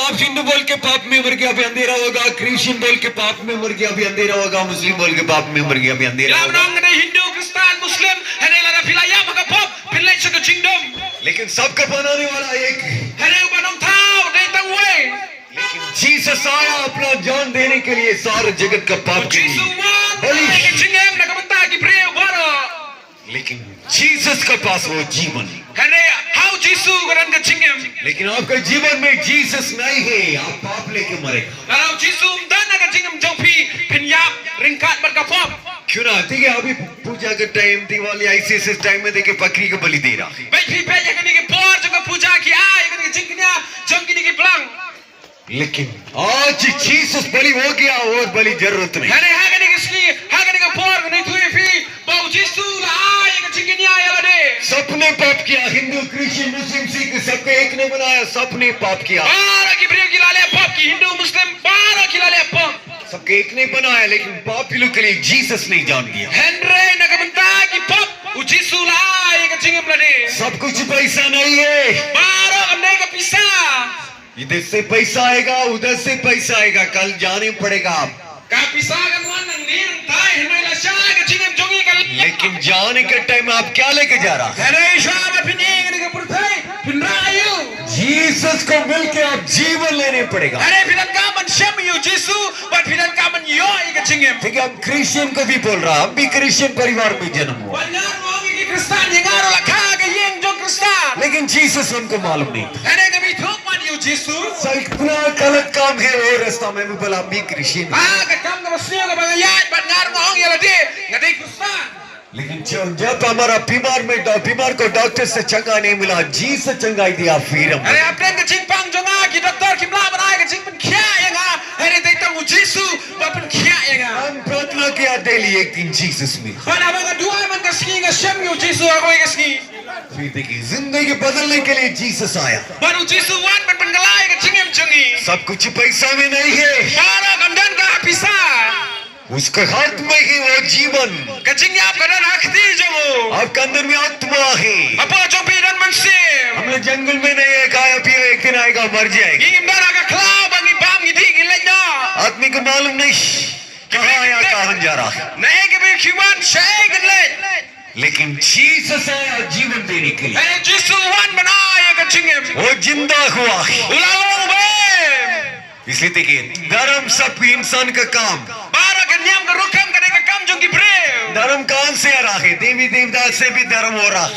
आप हिंदू बोल के पाप में मर गया, अभी अंधेरा होगा। क्रिश्चियन बोल के पाप में मर गया, अभी अंधेरा होगा। मुस्लिम बोल के पाप में मर गया, अभी अंधेरा होगा। लेकिन सबका बनाने वाला एक। लेकिन जीसस आया अपना जान देने के लिए, सारे जगत का पाप के लिए। लेकिन जीसस के पास वो जीवन है। लेकिन आपके जीवन में जीसस नहीं है, आप पाप लेके मरेगा। क्यों ना? ठीक है, अभी पूजा का टाइम, दिवाली ऐसे टाइम में देखे बकरी को बलि दे रहा। लेकिन आज जीसस बलि हो गया और बलि जरूरत नहीं। सबने पाप किया, हिंदू क्रिश्चियन मुस्लिम सिख सबको एक ने बनाया, सबने पाप किया। सबके एक ने बनाया, लेकिन पापियों के लिए जीसस नहीं जान दिया। सब कुछ पैसा नहीं है। इधर से पैसा आएगा, उधर से पैसा आएगा, कल जाने पड़ेगा आप। लेकिन जाने के टाइम आप क्या लेके जा रहा है? जीसस को मिलके आप जीवन लेने पड़ेगा। ठीक है, हम क्रिश्चियन को भी बोल रहा, हम भी क्रिश्चियन परिवार में जन्म हुआ, लेकिन जीसस उनको मालूम नहीं था। इतना गलत काम है वो रास्ता में भी बोला भी क्रिश्चियन। लेकिन जब हमारा बीमार को डॉक्टर से चंगा नहीं मिला, जीसस चंगाई दिया। फिर हम प्रार्थना किया डेली एक दिन जीसस में। फिर देखिए जिंदगी बदलने के लिए जीसस आया। सब कुछ पैसा में नहीं है, उसके हाथ में ही वो जीवन। आपके अंदर में आत्मा है। हमने जंगल में नहीं है, खाया पिया, एक दिन आएगा मर जाएगा। आदमी को मालूम नहीं कहाँ आया कहाँ जा रहा है। लेकिन जीसस आया जीवन देने के लिए। वो जिंदा हुआ है। इसलिए देखिए धर्म सब इंसान का काम। धर्म कहां से आ रहा है? देवी देवता से भी धर्म हो रहा है।